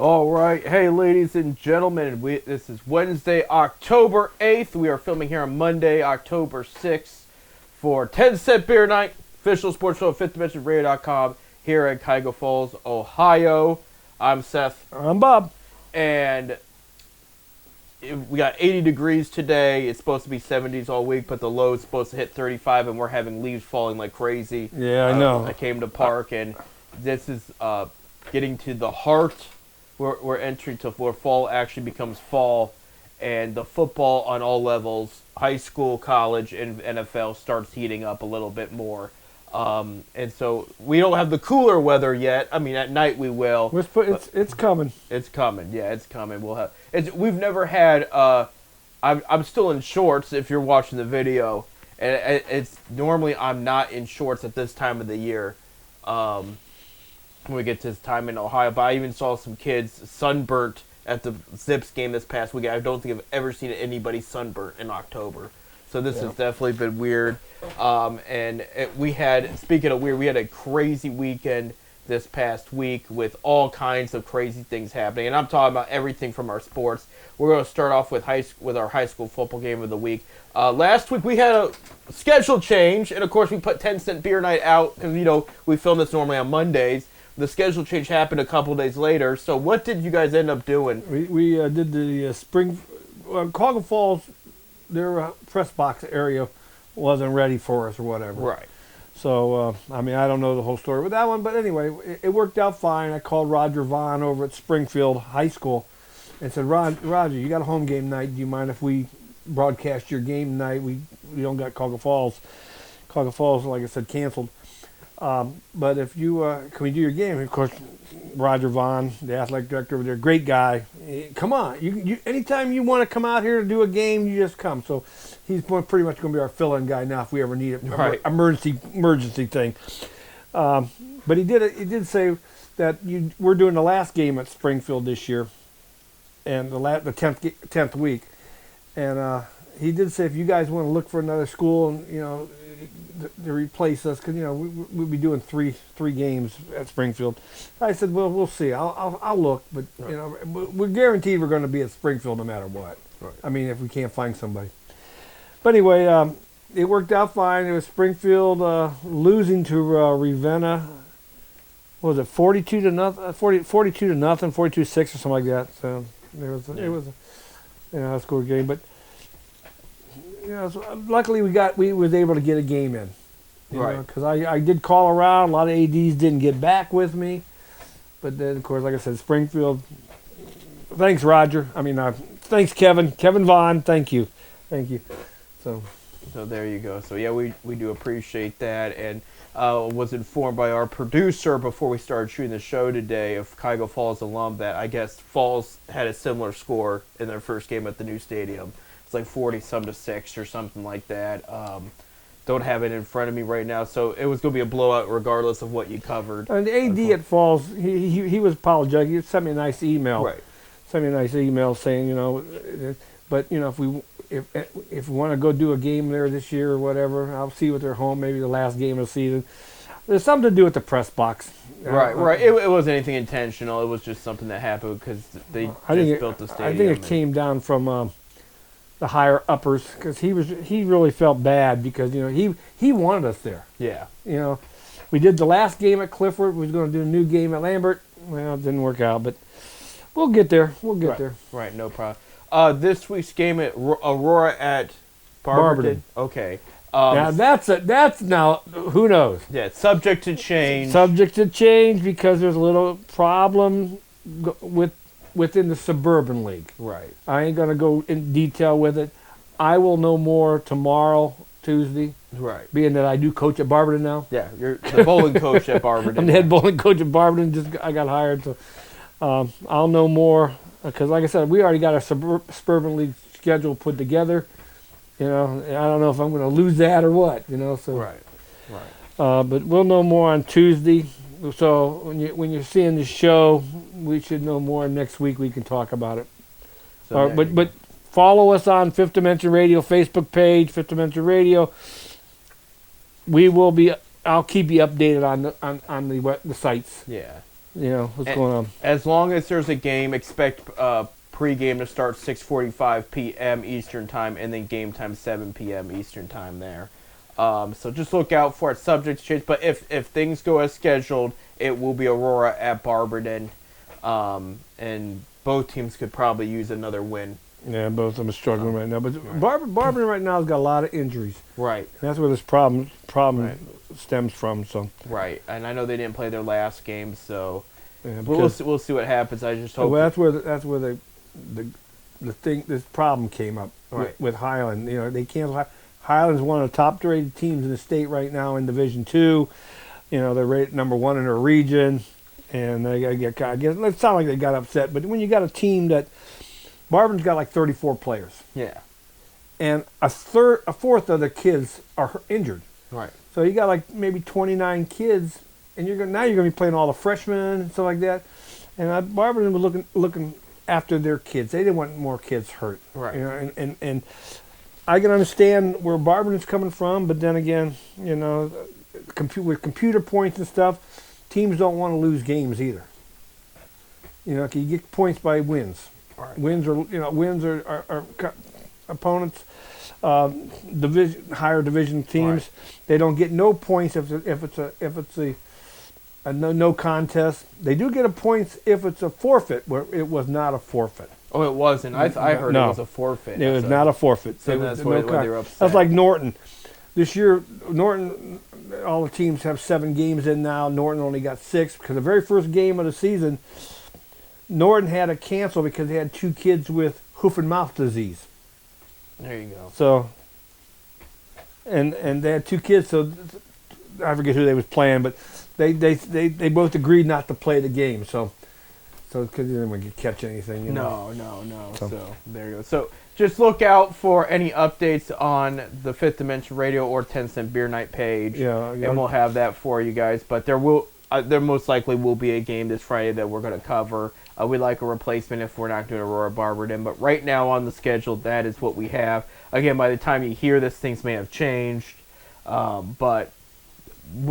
All right. Hey, ladies and gentlemen, this is Wednesday, October 8th. We are filming here on Monday, October 6th for 10 Cent Beer Night, official sports show at 5thDimensionRadio.com here at Cuyahoga Falls, Ohio. I'm Seth. I'm Bob. And we got 80 degrees today. It's supposed to be 70s all week, but the low is supposed to hit 35, and we're having leaves falling like crazy. Yeah, I know. I came to park, and this is getting to the heart. We're entering to where fall actually becomes fall, and the football on all levels, high school, college, and NFL, starts heating up a little bit more. And so we don't have the cooler weather yet. I mean, at night we will. It's coming. It's coming. Yeah, it's coming. We'll have. We've never had. I'm still in shorts. If you're watching the video, and it's normally I'm not in shorts at this time of the year. When we get to this time in Ohio, but I even saw some kids sunburnt at the Zips game this past week. I don't think I've ever seen anybody sunburnt in October. So this has definitely been weird. We had, speaking of weird, we had a crazy weekend this past week with all kinds of crazy things happening. And I'm talking about everything from our sports. We're going to start off with our high school football game of the week. Last week we had a schedule change, and of course we put 10 Cent Beer Night out because, we film this normally on Mondays. The schedule change happened a couple days later. So what did you guys end up doing? We did the spring. Cuyahoga Falls, their press box area wasn't ready for us or whatever. Right. So, I don't know the whole story with that one. But anyway, it worked out fine. I called Roger Vaughn over at Springfield High School and said, Roger, you got a home game night. Do you mind if we broadcast your game night? We don't got Cuyahoga Falls. Cuyahoga Falls, like I said, canceled. But if you, can we do your game? Of course, Roger Vaughn, the athletic director over there, great guy. Come on, you anytime you want to come out here to do a game, you just come. So he's pretty much going to be our fill-in guy now if we ever need it. Right. Emergency thing. But he did say that we're doing the last game at Springfield this year, and the 10th week, and he did say if you guys want to look for another school, and to replace us, because we'll be doing three games at Springfield. I said, well, we'll see. I'll look, but we're guaranteed we're going to be at Springfield no matter what. Right. I mean, if we can't find somebody. But anyway, it worked out fine. It was Springfield losing to Ravenna. What was it, 42 to nothing, 42 to nothing, 42-6 or something like that. So it was a score game, but. So luckily we was able to get a game in, right? Because I did call around. A lot of ADs didn't get back with me, but then of course, like I said, Springfield. Thanks, Roger. Thanks, Kevin Vaughn. Thank you. So there you go. So yeah, we do appreciate that, and was informed by our producer before we started shooting the show today of Cuyahoga Falls alum that I guess Falls had a similar score in their first game at the new stadium. It's like 40-6 or something like that. Don't have it in front of me right now, so it was going to be a blowout regardless of what you covered. And the AD at Falls, he was apologetic. He sent me a nice email. Right. Sent me a nice email saying, but if we want to go do a game there this year or whatever, I'll see what they're home. Maybe the last game of the season. There's something to do with the press box. Right. It wasn't anything intentional. It was just something that happened because they built the stadium. I think it came down from. The higher uppers, because he really felt bad because he wanted us there. Yeah. We did the last game at Clifford. We was going to do a new game at Lambert. Well, it didn't work out, but we'll get there. There. Right. No problem. This week's game at Aurora at Barberton. Okay. Now that's now who knows? Yeah, it's subject to change. Subject to change because there's a little problem within the Suburban League. Right. I ain't going to go in detail with it. I will know more tomorrow, Tuesday. Right. Being that I do coach at Barberton now. Yeah, you're the bowling coach at Barberton. I'm the head bowling coach at Barberton. I got hired, so I'll know more. Because like I said, we already got our Suburban League schedule put together. I don't know if I'm going to lose that or what. So. Right. But we'll know more on Tuesday. So when you're seeing the show, we should know more next week. We can talk about it. So but follow us on Fifth Dimension Radio Facebook page, Fifth Dimension Radio. We will be. I'll keep you updated on the sites. Yeah. what's going on. As long as there's a game, expect pregame to start 6:45 p.m. Eastern time, and then game time 7 p.m. Eastern time there. So just look out for it. Subject to change, but if things go as scheduled, it will be Aurora at Barberton, and both teams could probably use another win. Yeah, both of them are struggling right now. But Barberton right now has got a lot of injuries. Right. And that's where this problem Right. stems from. So Right, and I know they didn't play their last game, so yeah, we'll see what happens. I just hope. well, that's where this problem came up Right. with Highland. They can't. Highland's one of the top rated teams in the state right now in Division II. They're rated number 1 in their region, and they get. I guess it sounds like they got upset, but when you got a team that Barberton's got like 34 players, Yeah. and a fourth of the kids are injured. Right. So you got like maybe 29 kids, and you're going to be playing all the freshmen and stuff like that. And Barberton was looking after their kids. They didn't want more kids hurt. Right. And I can understand where Barberton's coming from, but then again, with computer points and stuff, teams don't want to lose games either. You get points by wins. Right. Wins are opponents. Higher division teams, Right. they don't get no points if it's a no contest. They do get a points if it's a forfeit, where it was not a forfeit. Oh, it wasn't. I heard No. it was a forfeit. It was not a forfeit. So It was that's why they were upset. That's like Norton. This year, Norton, all the teams have 7 games in now. Norton only got 6 because the very first game of the season, Norton had to cancel because they had 2 kids with hoof and mouth disease. There you go. So, and they had 2 kids. So I forget who they was playing, but they both agreed not to play the game. So because they didn't catch anything. No. So. So there you go. So just look out for any updates on the Fifth Dimension Radio or 10 Cent Beer Night page. Yeah. And we'll have that for you guys. But there most likely will be a game this Friday that we're going to cover. We'd like a replacement if we're not doing Aurora Barberton. But right now on the schedule, that is what we have. Again, by the time you hear this, things may have changed. But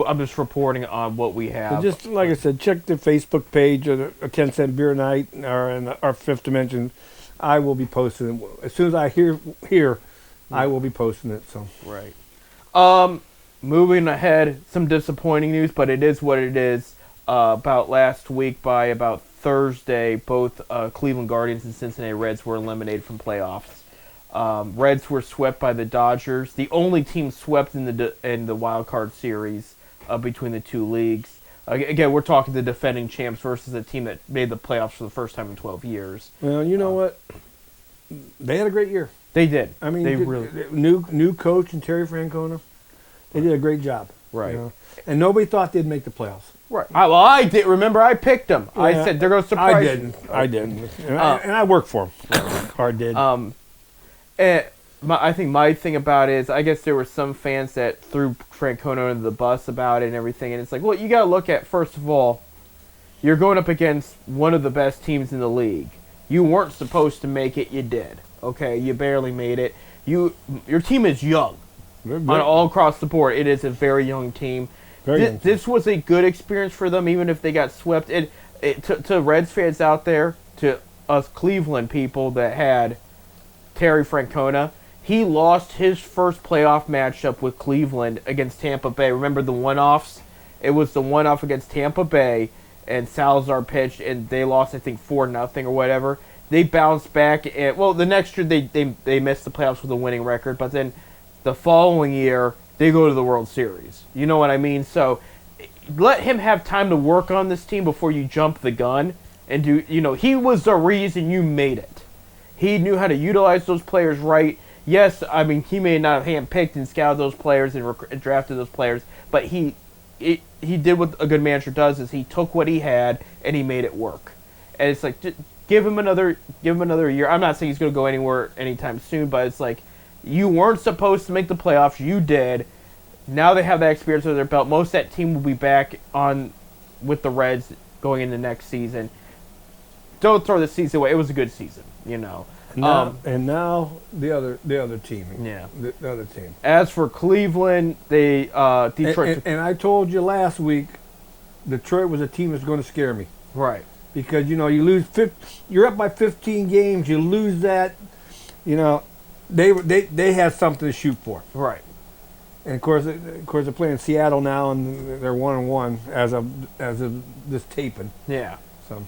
I'm just reporting on what we have. So just like I said, check the Facebook page or the 10 Cent Beer Night or our Fifth Dimension. I will be posting it. As soon as I hear, I will be posting it. So Right. Moving ahead, some disappointing news, but it is what it is. About last week, by about Thursday, both Cleveland Guardians and Cincinnati Reds were eliminated from playoffs. Reds were swept by the Dodgers, the only team swept in the wild card series between the two leagues. Again, we're talking the defending champs versus a team that made the playoffs for the first time in 12 years. well, you know what? They had a great year. They did. I mean, they really new coach and Terry Francona. They did a great job. right. And nobody thought they'd make the playoffs. Right. I did. Remember, I picked them. I Yeah, said they're going to surprise you. I didn't. And I worked for them. Hard did. I think my thing about it is, I guess there were some fans that threw Francona under the bus about it and everything, and it's like, well, you got to look at, first of all, you're going up against one of the best teams in the league. You weren't supposed to make it, you did. Okay, you barely made it. Your team is young. On all across the board, it is a very young team. This was a good experience for them, even if they got swept. To Reds fans out there, to us Cleveland people that had Terry Francona, he lost his first playoff matchup with Cleveland against Tampa Bay. Remember the one-offs? It was the one-off against Tampa Bay, and Salazar pitched, and they lost, I think, 4-0 or whatever. They bounced back, and the next year they missed the playoffs with a winning record, but then the following year they go to the World Series. You know what I mean? So let him have time to work on this team before you jump the gun and do. He was the reason you made it. He knew how to utilize those players right. Yes, I mean, he may not have handpicked and scouted those players and drafted those players, but he did what a good manager does: is he took what he had and he made it work. And it's like, just give him another year. I'm not saying he's going to go anywhere anytime soon, but it's like, you weren't supposed to make the playoffs. You did. Now they have that experience under their belt. Most of that team will be back on with the Reds going into next season. Don't throw the season away. It was a good season, Now the other team. Yeah. The other team. As for Cleveland, they Detroit. And I told you last week, Detroit was a team that's going to scare me. Right. because you lose you're up by 15 games, you lose that, they have something to shoot for. Right. And of course they're playing Seattle now, and they're 1-1 as of this taping. Yeah. So,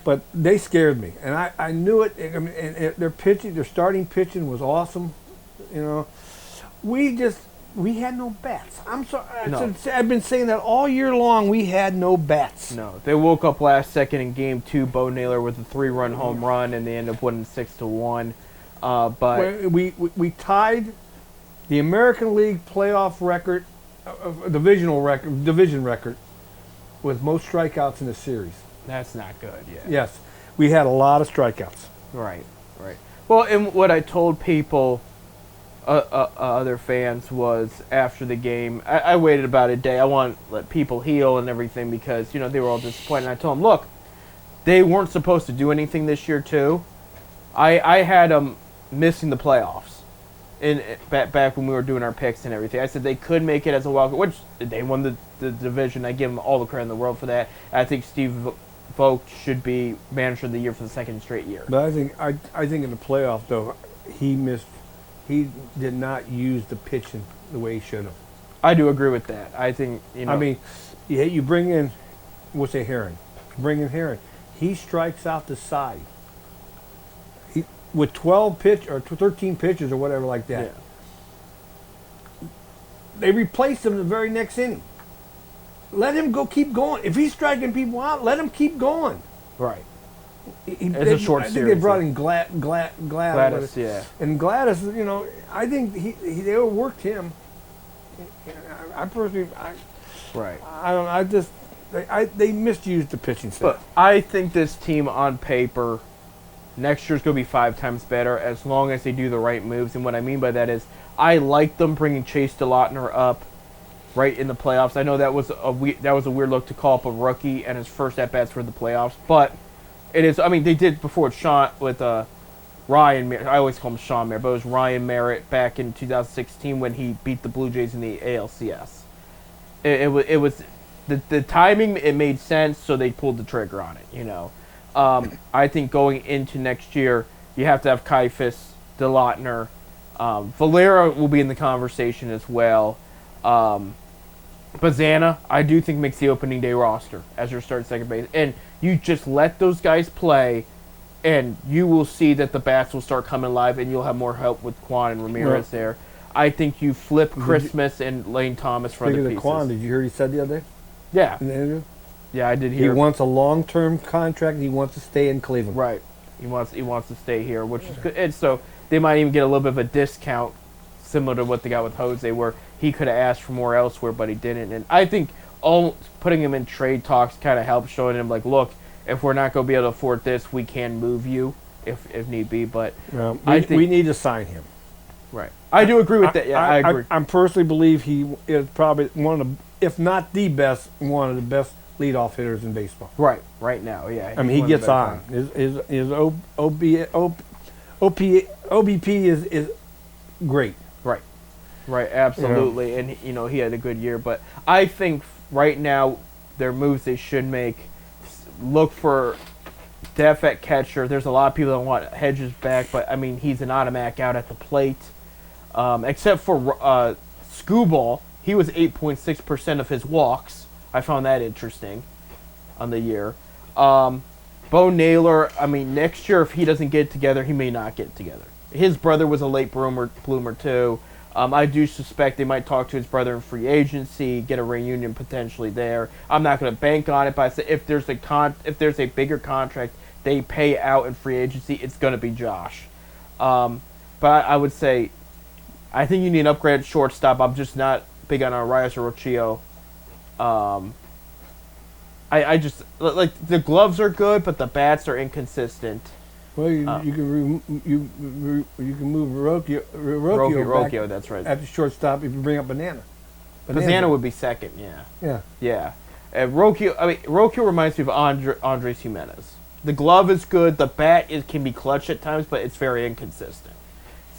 but they scared me, and I knew it. I mean, and their pitching, their starting pitching was awesome. We had no bats. I'm sorry. No. I've been saying that all year long. We had no bats. No, they woke up last second in Game 2. Bo Naylor with a 3-run home run, and they ended up winning 6-1. But We tied the American League playoff record, division record, with most strikeouts in the series. that's not good. Yeah. Yes, we had a lot of strikeouts. Right. Right. Well, and what I told people, other fans, was after the game, I waited about a day. I want to let people heal and everything because they were all disappointed. And I told them, look, they weren't supposed to do anything this year too. I had them missing the playoffs. Back when we were doing our picks and everything, I said they could make it as a wild card, which they won the division. I give them all the credit in the world for that. I think Steve Vogt should be manager of the year for the second straight year. But I think in the playoff though, he did not use the pitching the way he should have. I do agree with that. I think I mean, you bring in, we'll say Herron. You bring in Herron. He strikes out the side. With 12 or 13 pitches or whatever like that. Yeah. They replaced him the very next inning. Let him keep going. If he's striking people out, let him keep going. Right. It's a short I think series, they brought yeah. in Gladys, yeah. And Gladys, I think they overworked him. I personally, Right. they misused the pitching staff. But I think this team on paper next year's going to be 5 times better as long as they do the right moves. And what I mean by that is I like them bringing Chase DeLautner up right in the playoffs. I know that was a weird look to call up a rookie and his first at-bats for the playoffs. But it is, I mean, they did before with Ryan Merritt. I always call him Sean Merritt, but it was Ryan Merritt back in 2016 when he beat the Blue Jays in the ALCS. It was the timing, it made sense, so they pulled the trigger on it, I think going into next year, you have to have Kifus, DeLautner. Valera will be in the conversation as well. Bazana, I do think makes the opening day roster as your starting second base. And you just let those guys play, and you will see that the bats will start coming alive, and you'll have more help with Quan and Ramirez there. I think you flip Christmas and Lane Thomas for other pieces. Speaking of Quan, did you hear what he said the other day? Yeah. In the interview? Yeah, I did He hear. wants a long-term contract. He wants to stay in Cleveland. Right. He wants to stay here, which is good. And so they might even get a little bit of a discount, similar to what they got with Jose, where he could have asked for more elsewhere, but he didn't. And I think putting him in trade talks kind of helps, showing him like, look, if we're not going to be able to afford this, we can move you if need be. But I think we need to sign him. Right. I do agree with that. Yeah, I agree. I personally believe he is probably one of the, if not the best, one of the best leadoff hitters in baseball. Right now, yeah. I mean, he gets on. His OBP is great. Right, absolutely. And he had a good year, but I think right now their moves they should make, look for depth at catcher. There's a lot of people that want Hedges back, but I mean, he's an automatic out at the plate. Except for Skubal, he was 8.6% of his walks. I found that interesting on the year. Bo Naylor, I mean, next year if he doesn't get it together, he may not get it together. His brother was a late bloomer too. I do suspect they might talk to his brother in free agency, get a reunion potentially there. I'm not going to bank on it, but I say if there's a bigger contract they pay out in free agency, it's going to be Josh. But I would say I think you need an upgraded shortstop. I'm just not big on Arias or Rocchio. I just like the gloves are good, but the bats are inconsistent. Well, you can move Rocchio, that's right. At the shortstop if you bring up Banana. Bazana would be second, yeah. Yeah. Rocchio reminds me of Andres Jimenez. The glove is good. The bat can be clutch at times, but it's very inconsistent.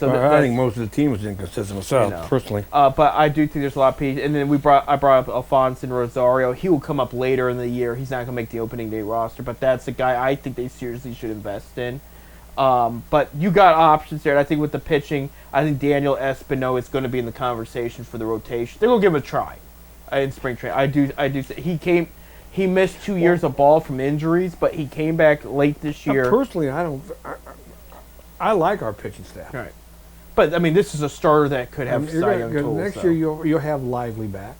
So I think most of the team was inconsistent myself, personally. But I do think there's a lot of pieces. And then I brought up Alfonso Rosario. He will come up later in the year. He's not going to make the opening day roster, but that's a guy I think they seriously should invest in. But you got options there. And I think with the pitching, I think Daniel Espino is going to be in the conversation for the rotation. They're going to give him a try in spring training. I do. He missed 2 years of ball from injuries, but he came back late this year. Personally, I like our pitching staff. Right. But I mean, this is a starter that could have Cy Young tools. Next year you'll have Lively back.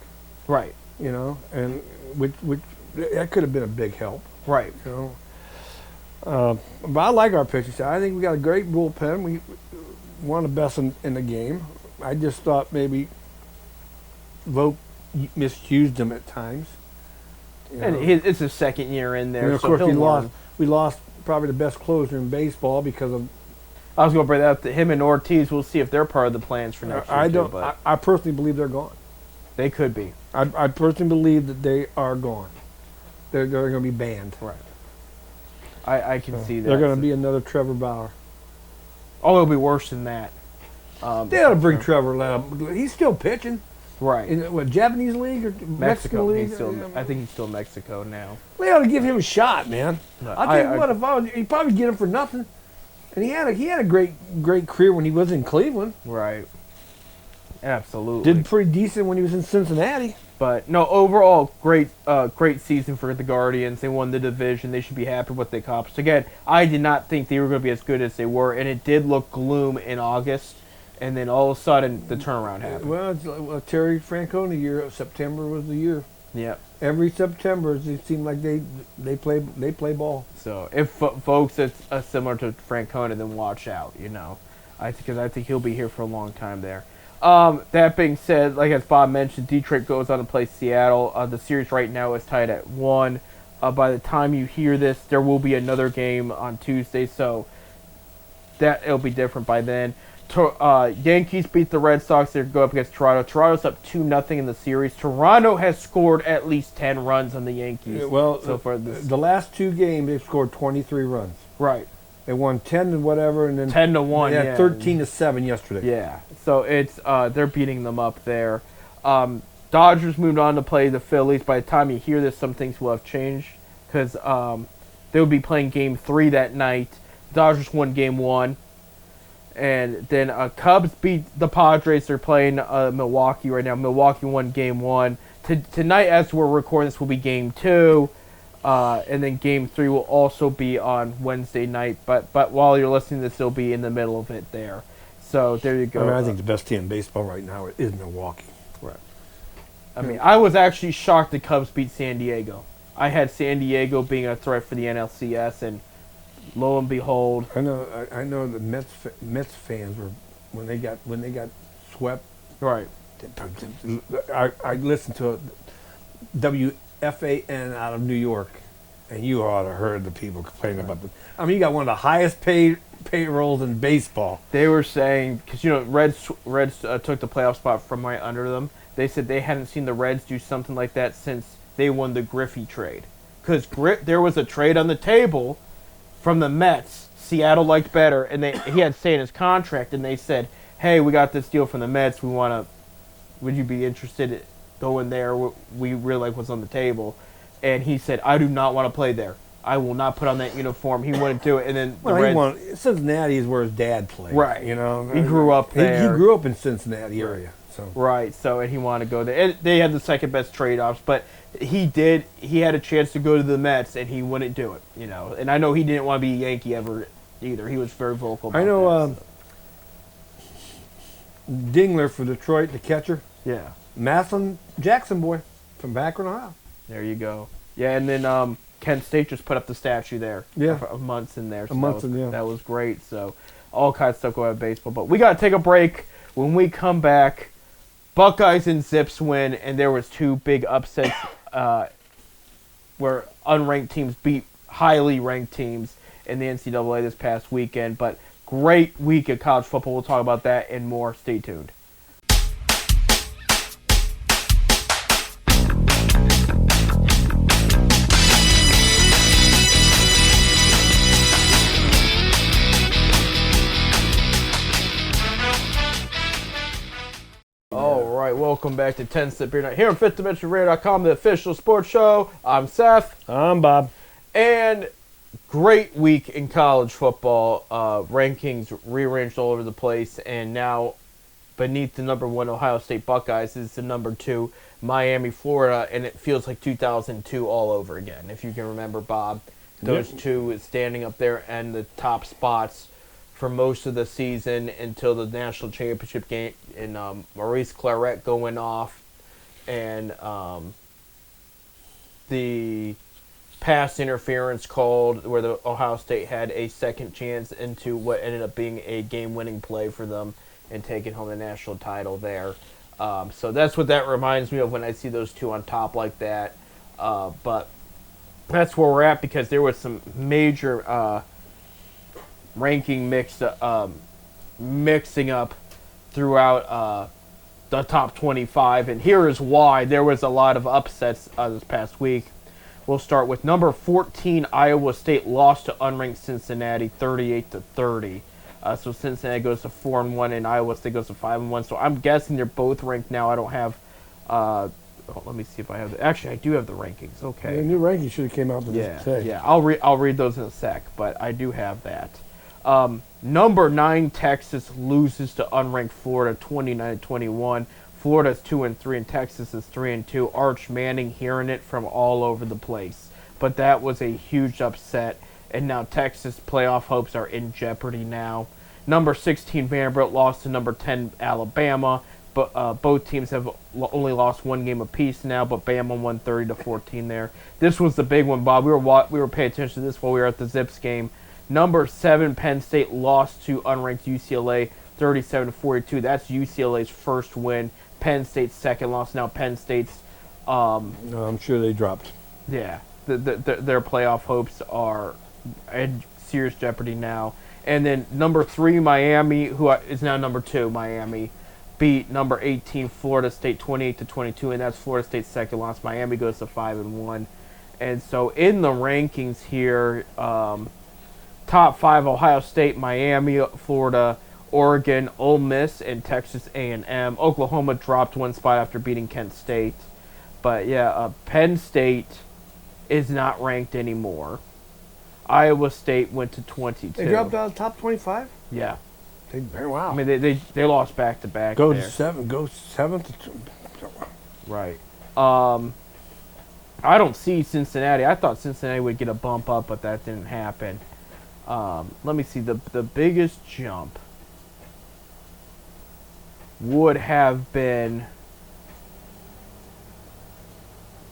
Right. You know, and which that could have been a big help. Right. You know. But I like our pitching staff. I think we got a great bullpen. We one of the best in the game. I just thought maybe Vogt misused them at times. And it's his second year in there. And of course, we lost probably the best closer in baseball because of. I was going to bring that up to him and Ortiz. We'll see if they're part of the plans for next year. I personally believe they're gone. They could be. I personally believe that they are gone. They're going to be banned. Right. I can see that. They're going to be another Trevor Bauer. Oh, it'll be worse than that. They ought to bring Trevor. He's still pitching. Right. In what, Japanese league or Mexican league? I think he's still in Mexico now. They ought to give him a shot, man. No, I'll tell you what, if I was, he'd probably get him for nothing. And he had a great career when he was in Cleveland. Right. Absolutely. Did pretty decent when he was in Cincinnati. But no, overall, great season for the Guardians. They won the division. They should be happy with what they accomplished. Again, I did not think they were going to be as good as they were, and it did look gloom in August. And then all of a sudden, the turnaround happened. Well, Terry Francona year, September was the year. Yep. Every September, it seemed like they play ball. So if folks that's similar to Francona, then watch out. You know, I think he'll be here for a long time there. That being said, like as Bob mentioned, Detroit goes on to play Seattle. The series right now is tied at 1. By the time you hear this, there will be another game on Tuesday, so that it'll be different by then. Yankees beat the Red Sox. They go up against Toronto. Toronto's up 2-0 in the series. Toronto has scored at least 10 runs on the Yankees. Well, so far the last 2 games they've scored 23 runs. Right. They won 10 and whatever, and then 10-1. They had 13-7 yesterday. Yeah. So it's they're beating them up there. Dodgers moved on to play the Phillies. By the time you hear this, some things will have changed because they'll be playing Game 3 that night. Dodgers won Game 1. And then Cubs beat the Padres. They're playing Milwaukee right now. Milwaukee won Game 1. Tonight, as we're recording this, will be Game 2. And then Game 3 will also be on Wednesday night. But while you're listening to this, it'll be in the middle of it there. So there you go. I think the best team in baseball right now is Milwaukee. Right. I mean, I was actually shocked the Cubs beat San Diego. I had San Diego being a threat for the NLCS, and lo and behold, I know the Mets fans were when they got swept. Right. I listened to WFAN out of New York, and you ought to have heard the people complaining about them. I mean, you got one of the highest payrolls in baseball. They were saying because Reds took the playoff spot from right under them. They said they hadn't seen the Reds do something like that since they won the Griffey trade. Because there was a trade on the table from the Mets. Seattle liked better, and he had to stay in his contract, and they said, hey, we got this deal from the Mets. Would you be interested in going there? We really like what's on the table. And he said, I do not want to play there. I will not put on that uniform. He wouldn't do it. And then Cincinnati is where his dad played. Right. You know, he grew up there. He grew up in Cincinnati area. So. Right. So, and he wanted to go there. And they had the second best trade-offs, but he had a chance to go to the Mets, and he wouldn't do it. You know, and I know he didn't want to be a Yankee ever either. He was very vocal about I know that, Dingler for Detroit, the catcher. Yeah. Maslin Jackson boy from Akron, Ohio. There you go. Yeah, and then Kent State just put up the statue there. Yeah. Of Munson there. So That was great. So all kinds of stuff going on in baseball. But we got to take a break. When we come back, Buckeyes and Zips win, and there was 2 big upsets where unranked teams beat highly ranked teams in the NCAA this past weekend. But great week of college football. We'll talk about that and more. Stay tuned. right, welcome back to 10 Step Beer Night here on FifthDimensionRadio.com, the official sports show. I'm Seth. I'm Bob. And great week in college football. Rankings rearranged all over the place, and now beneath the number 1 Ohio State Buckeyes is the number 2 Miami, Florida, and it feels like 2002 all over again. If you can remember, Bob, those two standing up there and the top spots for most of the season until the national championship game, and Maurice Claret going off, and the pass interference called where the Ohio State had a second chance into what ended up being a game-winning play for them and taking home the national title there. So that's what that reminds me of when I see those two on top like that. But that's where we're at because there was some major ranking mixing up throughout the top 25, and here is why. There was a lot of upsets this past week. We'll start with number 14, Iowa State lost to unranked Cincinnati 38-30. So Cincinnati goes to 4-1 and Iowa State goes to 5-1. So I'm guessing they're both ranked now. I don't have let me see if I have actually I do have the rankings. Okay. The new rankings should have came out today. Yeah. I'll read those in a sec, but I do have that. Number 9, Texas loses to unranked Florida 29-21. Florida's 2-3 and Texas is 3-2. Arch Manning hearing it from all over the place. But that was a huge upset, and now Texas playoff hopes are in jeopardy now. Number 16, Vanderbilt lost to number 10, Alabama. But both teams have only lost one game apiece now, but Bama won 30-14 there. This was the big one, Bob. We were paying attention to this while we were at the Zips game. Number 7, Penn State lost to unranked UCLA 37-42. That's UCLA's first win. Penn State's second loss. Now Penn State's I'm sure they dropped. Yeah, their playoff hopes are in serious jeopardy now. And then number 3, Miami, who is now number 2, Miami, beat number 18, Florida State 28-22, and that's Florida State's second loss. Miami goes to 5-1. And so in the rankings here, top 5, Ohio State, Miami, Florida, Oregon, Ole Miss, and Texas A&M. Oklahoma dropped one spot after beating Kent State. But yeah, Penn State is not ranked anymore. Iowa State went to 22. They dropped out of the top 25? Yeah. Wow. I mean, they lost back-to-back Go there. to 7. Go 7th. Right. I don't see Cincinnati. I thought Cincinnati would get a bump up, but that didn't happen. Let me see. The biggest jump would have been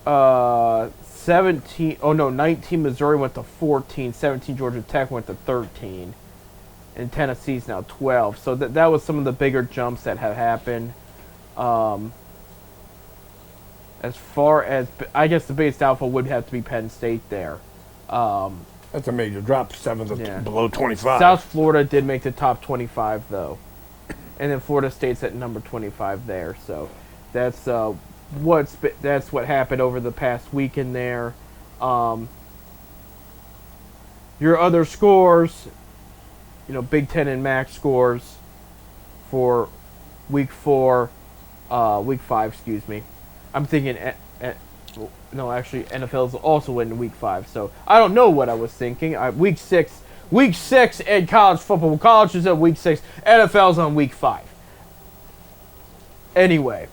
17. Oh no, 19 Missouri went to 14. 17 Georgia Tech went to 13. And Tennessee's now 12. So that was some of the bigger jumps that have happened. As far as, I guess the biggest alpha would have to be Penn State there. That's a major drop. 7th below 25. South Florida did make the top 25 though, and then Florida State's at number 25 there. So that's what happened over the past weekend there. Your other scores, Big Ten and MAC scores for week 5. Excuse me. I'm thinking. No, actually, NFL's also in week 5, so I don't know what I was thinking. Week 6 in college football. College is at week 6. NFL's on week 5. Anyway,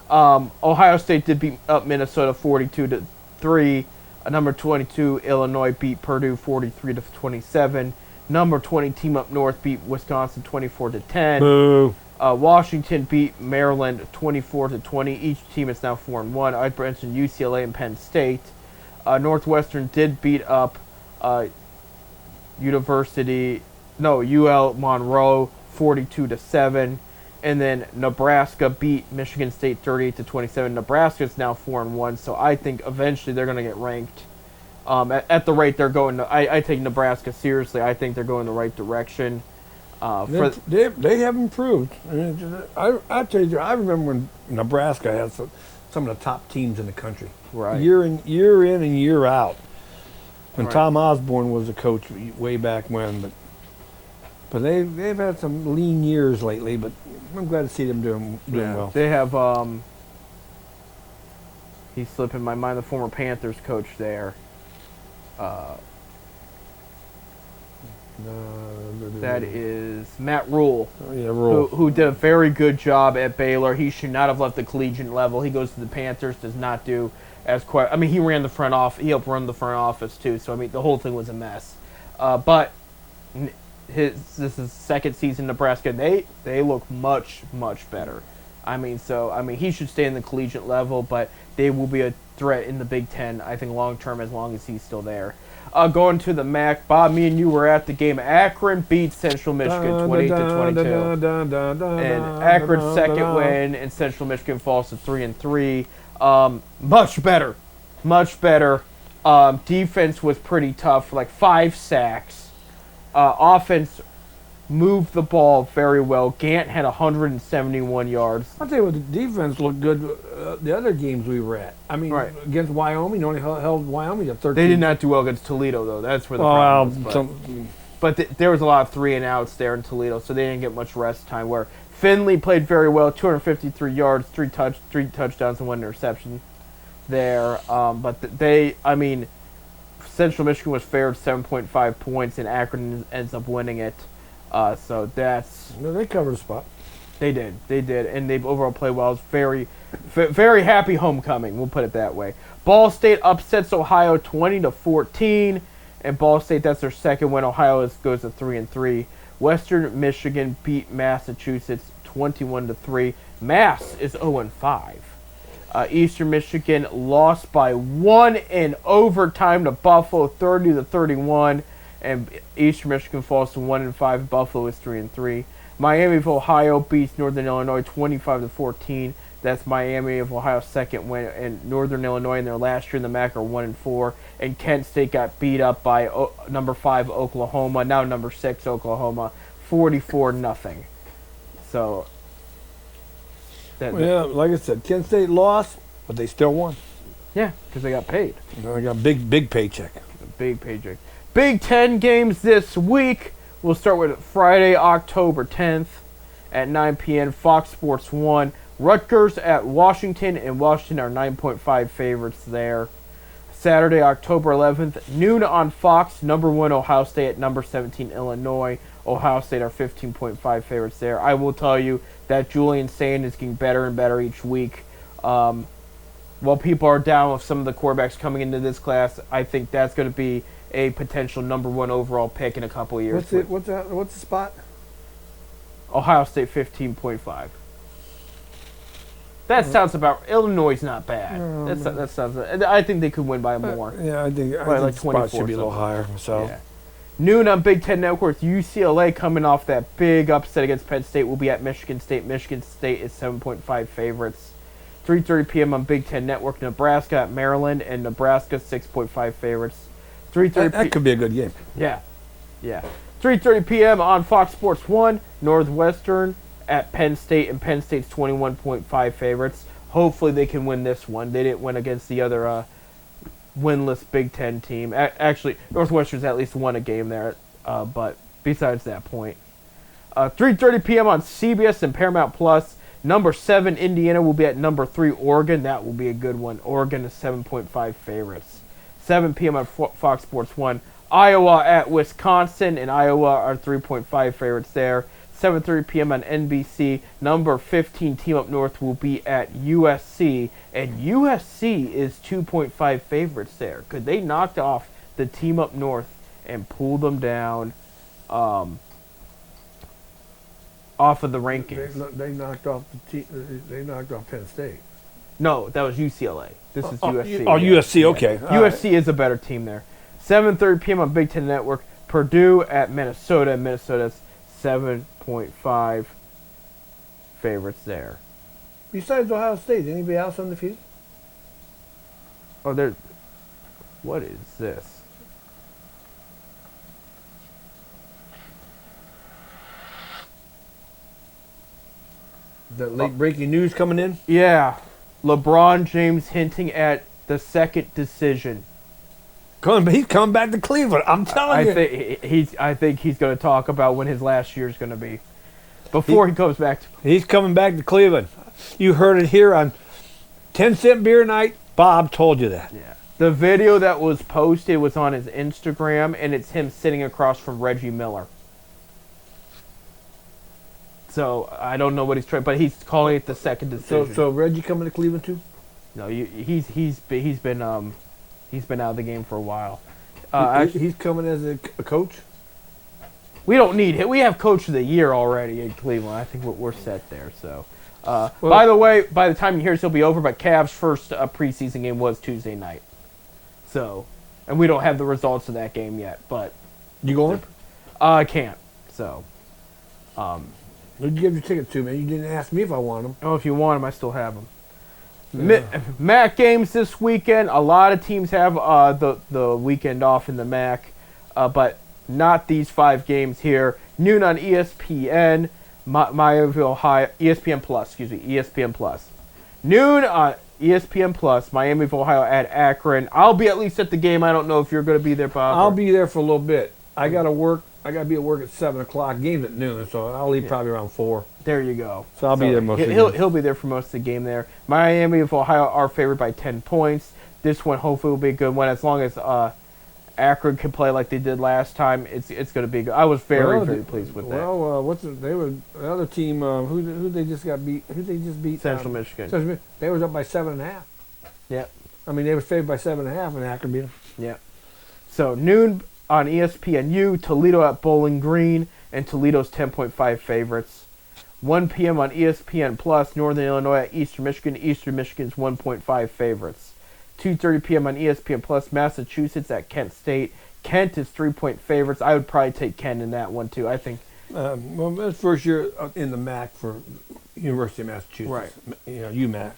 Ohio State did beat up Minnesota 42-3. Number 22 Illinois beat Purdue 43-27. Number 20 team up north beat Wisconsin 24-10. Boo. Washington beat Maryland 24-20. Each team is now 4-1. I'd mention UCLA and Penn State. Northwestern did beat up UL Monroe 42-7. And then Nebraska beat Michigan State 38-27. Nebraska is now 4-1, so I think eventually they're going to get ranked. At the rate they're going, I take Nebraska seriously. I think they're going the right direction. They have improved. I tell you, I remember when Nebraska had some of the top teams in the country, right? Year in and year out. When right. Tom Osborne was the coach way back when, but they've had some lean years lately. But I'm glad to see them doing well. They have he's slipping my mind, the former Panthers coach there. That is Matt Rule. Oh, yeah, Rule. Who did a very good job at Baylor. He should not have left the collegiate level. He goes to the Panthers, does not do as quite. I mean, he ran the front office. He helped run the front office too. So I mean, the whole thing was a mess. But this is second season in Nebraska. They look much better. I mean, he should stay in the collegiate level, but they will be a threat in the Big Ten. I think long term, as long as he's still there. Going to the MAC, Bob, me and you were at the game. Akron beat Central Michigan 28-22, and Akron's second win, and Central Michigan falls to 3-3. Much better. Defense was pretty tough, like 5 sacks. Offense moved the ball very well. Gant had 171 yards. I'll tell you what, the defense looked good the other games we were at. I mean, Right. Against Wyoming, only held Wyoming to 13. They did not do well against Toledo, though. That's where the problem was. But there was a lot of 3-and-outs there in Toledo, so they didn't get much rest time. Where Finley played very well, 253 yards, three touchdowns, and 1 interception there. Central Michigan was favored 7.5 points, and Akron ends up winning it. So that's... No, they covered a spot. They did, and they've overall played well. It's very, very happy homecoming. We'll put it that way. Ball State upsets Ohio 20-14, and Ball State, that's their second win. Ohio goes to 3-3. Western Michigan beat Massachusetts 21-3. Mass is 0-5. Eastern Michigan lost by 1 in overtime to Buffalo, 30-31. And Eastern Michigan falls to 1-5. Buffalo is 3-3. Miami of Ohio beats Northern Illinois 25-14. That's Miami of Ohio's second win. And Northern Illinois in their last year in the MAC are 1-4. And Kent State got beat up by number 5 Oklahoma, now number 6 Oklahoma, 44-0. So, like I said, Kent State lost, but they still won. Yeah, because they got paid. They got a big paycheck. Big paycheck. Big Ten games this week. We'll start with Friday, October 10th at 9 p.m. Fox Sports 1. Rutgers at Washington, and Washington are 9.5 favorites there. Saturday, October 11th, noon on Fox. Number 1 Ohio State at number 17 Illinois. Ohio State are 15.5 favorites there. I will tell you that Julian Sain is getting better and better each week. While people are down with some of the quarterbacks coming into this class, I think that's going to be a potential number 1 overall pick in a couple of years. What's the spot? Ohio State 15.5. That sounds about. Illinois is not bad. That sounds. I think they could win by more. I think like the spot should be a little higher myself. Yeah. Noon on Big Ten Network. UCLA coming off that big upset against Penn State will be at Michigan State. Michigan State is 7.5 favorites. 3:30 p.m. on Big Ten Network. Nebraska at Maryland, and Nebraska 6.5 favorites. 3:30. That could be a good game. Yeah. 3:30 p.m. on Fox Sports 1. Northwestern at Penn State, and Penn State's 21.5 favorites. Hopefully they can win this one. They didn't win against the other winless Big Ten team. Actually, Northwestern's at least won a game there, but besides that point. 3:30 p.m. on CBS and Paramount Plus. Number 7 Indiana will be at number 3 Oregon. That will be a good one. Oregon is 7.5 favorites. 7 p.m. on Fox Sports 1. Iowa at Wisconsin, and Iowa are 3.5 favorites there. 7:30 p.m. on NBC. Number 15 team up north will be at USC, and USC is 2.5 favorites there. Could they knock off the team up north and pull them down off of the rankings? They knocked off They knocked off Penn State. No, that was UCLA. This is USC. USC. Okay. Yeah. USC is a better team there. 7:30 p.m. on Big Ten Network. Purdue at Minnesota. Minnesota's 7.5 favorites there. Besides Ohio State, anybody else undefeated? Oh, there. What is this? The late breaking news coming in? Yeah. LeBron James hinting at the second decision. He's coming back to Cleveland. I'm telling you. I think he's going to talk about when his last year is going to be. before he goes back to. He's coming back to Cleveland. You heard it here on 10-cent beer night. Bob told you that. Yeah. The video that was posted was on his Instagram, and it's him sitting across from Reggie Miller. So I don't know what he's trying, but he's calling it the second decision. So Reggie coming to Cleveland too? No, he's been out of the game for a while. He's coming as a coach. We don't need him. We have Coach of the Year already in Cleveland. I think we're set there. So, Well- by the way, by the time you hear this, it'll be over. But Cavs' first preseason game was Tuesday night. So, and we don't have the results of that game yet. But You going? I can't. So, Who'd you give your ticket to, man? You didn't ask me if I want them. oh, if you want them, I still have them. Yeah. MAC games this weekend. A lot of teams have the weekend off in the MAC, but not these 5 games here. Noon on ESPN, Miami of Ohio, ESPN Plus. Excuse me, ESPN Plus. Noon on ESPN Plus, Miami of Ohio at Akron. I'll be at least at the game. I don't know if you're going to be there, Bob. I'll be there for a little bit. I got to work. I got to be at work at 7 o'clock. Game's at noon, so I'll leave probably around 4. There you go. So I'll be there most of the he'll, game. he'll be there for most of the game there. Miami of Ohio are favored by 10 points. This one hopefully will be a good one. As long as Akron can play like they did last time, it's going to be good. I was very pleased with that. Well, they were the other team. Who they just got beat? Who they just beat? Central Michigan. They was up by 7.5. Yeah. I mean, they were favored by 7.5, and Akron beat them. Yeah. So noon on ESPNU, Toledo at Bowling Green, and Toledo's 10.5 favorites. 1 p.m. on ESPN Plus, Northern Illinois at Eastern Michigan. Eastern Michigan's 1.5 favorites. 2:30 p.m. on ESPN Plus, Massachusetts at Kent State. Kent is 3-point favorites. I would probably take Kent in that one too. I think. Well, that's first year in the MAC for University of Massachusetts. Right. UMass.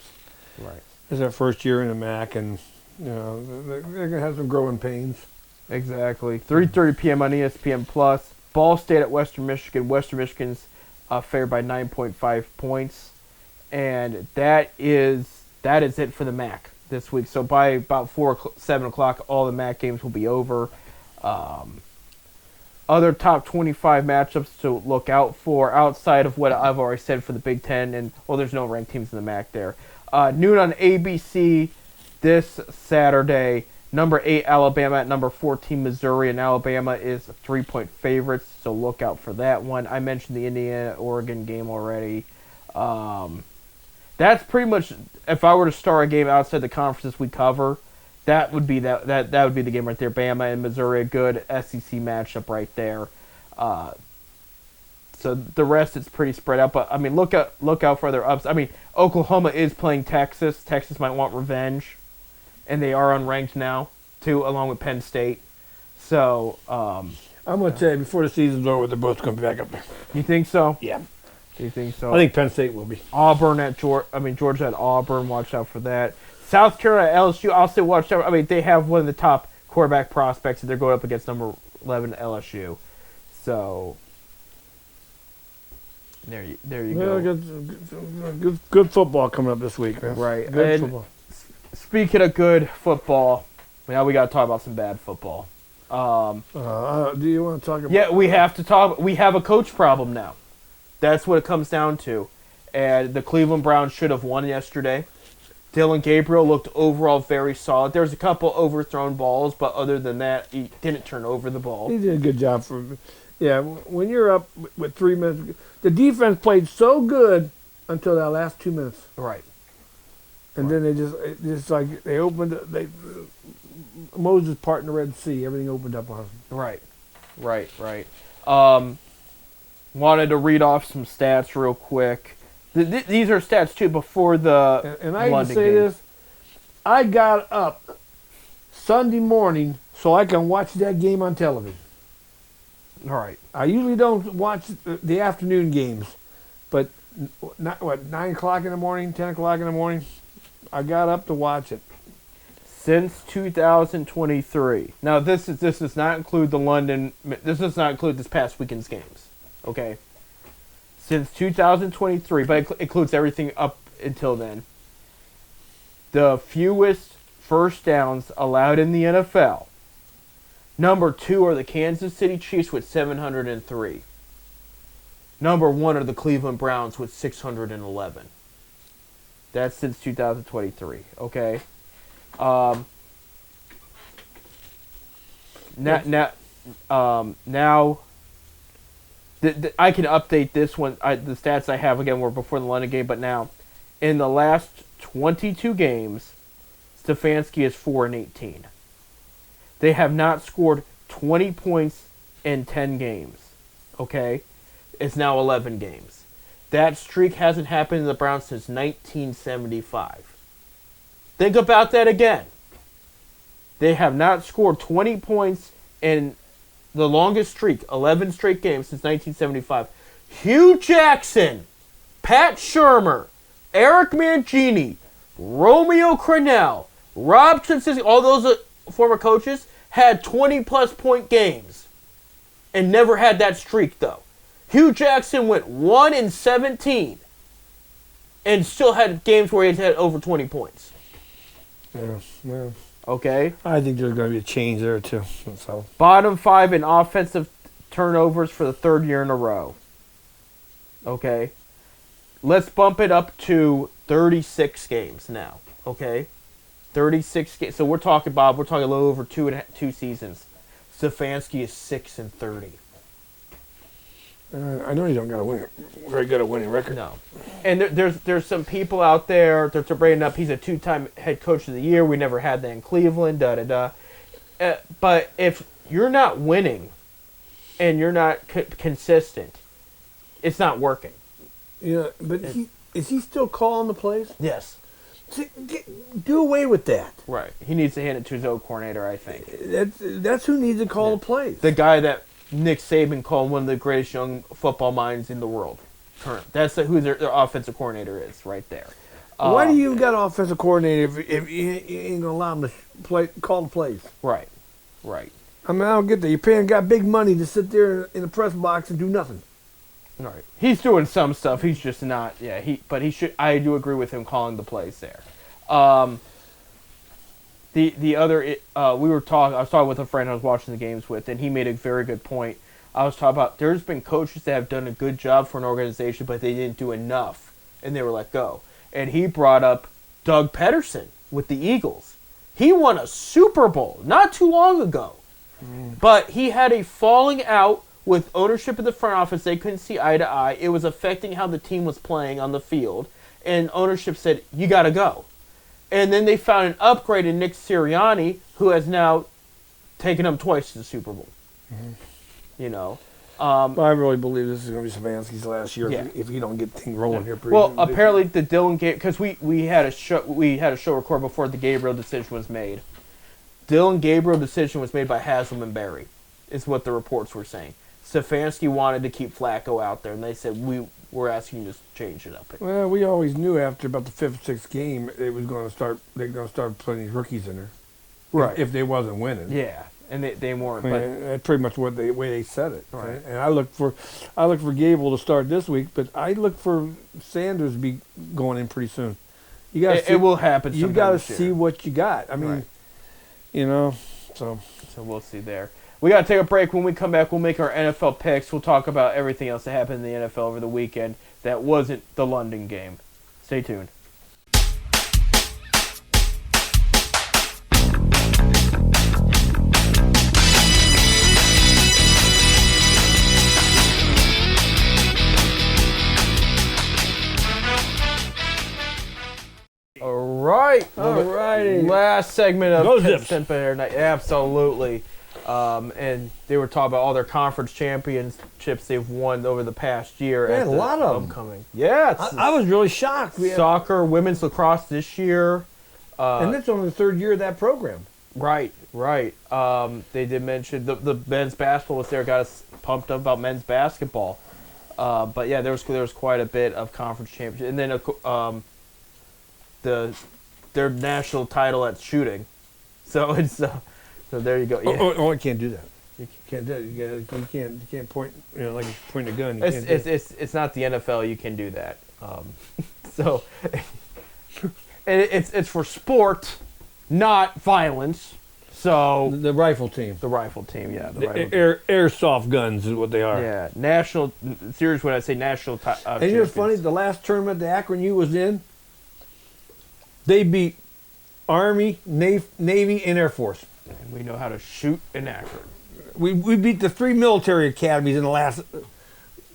Right. It's their first year in the MAC, and they're gonna have some growing pains. Exactly. 3:30 p.m. on ESPN Plus. Ball State at Western Michigan. Western Michigan's favored by 9.5 points, and that is it for the MAC this week. So by about 7 o'clock, all the MAC games will be over. Other top 25 matchups to look out for outside of what I've already said for the Big Ten, and there's no ranked teams in the MAC there. Noon on ABC this Saturday. Number 8 Alabama at number 14 Missouri, and Alabama is 3-point favorites, so look out for that one. I mentioned the Indiana-Oregon game already. That's pretty much, if I were to start a game outside the conferences we cover, that would be that would be the game right there. Bama and Missouri, a good SEC matchup right there. So the rest it's pretty spread out, but I mean look out for other ups. I mean Oklahoma is playing Texas. Texas might want revenge. And they are unranked now, too, along with Penn State. So, I'm going to tell you, before the season's over, they're both going to be back up there. You think so? Yeah. Do you think so? I think Penn State will be. Auburn at Georgia at Auburn. Watch out for that. South Carolina at LSU. I'll say watch out. I mean, they have one of the top quarterback prospects, and they're going up against number 11 LSU. So, there you go. Good football coming up this week, man. Right. Good football. Speaking of good football, now we got to talk about some bad football. Do you want to talk about? Yeah, we have to talk. We have a coach problem now. That's what it comes down to. And the Cleveland Browns should have won yesterday. Dylan Gabriel looked overall very solid. There was a couple overthrown balls, but other than that, he didn't turn over the ball. He did a good job when you're up with 3 minutes, the defense played so good until that last 2 minutes. Right. And then they opened. Moses part in the Red Sea. Everything opened up on them. Right. Wanted to read off some stats real quick. These are stats too before the and I London can say game. this. I got up Sunday morning so I can watch that game on television. All right. I usually don't watch the afternoon games, but 9 o'clock in the morning, 10 o'clock in the morning. I got up to watch it. Since 2023. Now this does not include the London. This does not include this past weekend's games. Okay. Since 2023, but it includes everything up until then. The fewest first downs allowed in the NFL. Number 2 are the Kansas City Chiefs with 703. Number 1 are the Cleveland Browns with 611. That's since 2023. Okay. Now, I can update this one. The stats I have again were before the London game, but now, in the last 22 games, Stefanski is 4-18. They have not scored 20 points in 10 games. Okay, it's now 11 games. That streak hasn't happened in the Browns since 1975. Think about that again. They have not scored 20 points in the longest streak, 11 straight games since 1975. Hugh Jackson, Pat Shurmur, Eric Mangini, Romeo Crennel, Rob Tracinski, all those former coaches had 20-plus point games and never had that streak, though. Hugh Jackson went 1-17 and still had games where he had over 20 points. Yeah. Okay? I think there's going to be a change there, too. So. Bottom 5 in offensive turnovers for the 3rd year in a row. Okay? Let's bump it up to 36 games now. Okay? 36 games. So we're talking, Bob, a little over two seasons. Stefanski is 6-30. I know you don't got a very good at winning record. No. And there's some people out there that are bringing up he's a 2-time head coach of the year. We never had that in Cleveland, but if you're not winning and you're not consistent, it's not working. Yeah, but is he still calling the plays? Yes. See, do away with that. Right. He needs to hand it to his old coordinator, I think. That's who needs to call the plays. The guy that Nick Saban called one of the greatest young football minds in the world. That's who their offensive coordinator is, right there. Why do you got an offensive coordinator if you ain't gonna allow him to call the plays? Right. I mean, I don't get that. You're paying a guy big money to sit there in the press box and do nothing. Right. He's doing some stuff. He's just not. Yeah. But he should. I do agree with him calling the plays there. The other, I was talking with a friend I was watching the games with, and he made a very good point. I was talking about there's been coaches that have done a good job for an organization, but they didn't do enough, and they were let go. And he brought up Doug Peterson with the Eagles. He won a Super Bowl not too long ago, but he had a falling out with ownership of the front office. They couldn't see eye to eye. It was affecting how the team was playing on the field, and ownership said, you got to go. And then they found an upgrade in Nick Sirianni, who has now taken them twice to the Super Bowl. Mm-hmm. You know, I really believe this is going to be Stefanski's last year if you don't get things rolling here. Well, apparently the Dylan because we had a show record before the Gabriel decision was made. Dylan Gabriel decision was made by Haslam and Barry, is what the reports were saying. Stefanski wanted to keep Flacco out there, and they said we're asking you to change it up. Well, we always knew after about the 5th, 6th game they're going to start putting these rookies in there, right? If they wasn't winning, yeah, and they weren't. I mean, that's pretty much the way they said it. Right. And I look for Gable to start this week, but I look for Sanders to be going in pretty soon. You got it will happen. You got to see what you got. I mean, you know, so we'll see there. We got to take a break. When we come back, we'll make our NFL picks. We'll talk about everything else that happened in the NFL over the weekend that wasn't the London game. Stay tuned. All righty. Last segment of Zips Night. Absolutely. And they were talking about all their conference championships they've won over the past year. Man, a lot of them coming. Yeah, I was really shocked. Soccer, women's lacrosse this year, and it's only the 3rd year of that program. Right. They did mention the men's basketball was there, got us pumped up about men's basketball. But yeah, there was quite a bit of conference championship, and then their national title at shooting. So it's. So there you go. Yeah. Oh, I can't do that. You can't do that. You can't point. You know, like point a gun. It's not the NFL. You can do that. So, and it's for sport, not violence. So The rifle team. the rifle team, yeah, the The rifle team. airsoft guns is what they are. Yeah, national. Serious when I say national. And you know what's funny? The last tournament the Akron U was in, they beat Army, Navy, and Air Force. And we know how to shoot in Akron. We beat the 3 military academies in the last.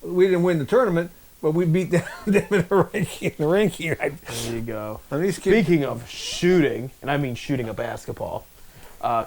We didn't win the tournament, but we beat them in the ranking. There you go. And these kids, Speaking of shooting, and I mean shooting a basketball,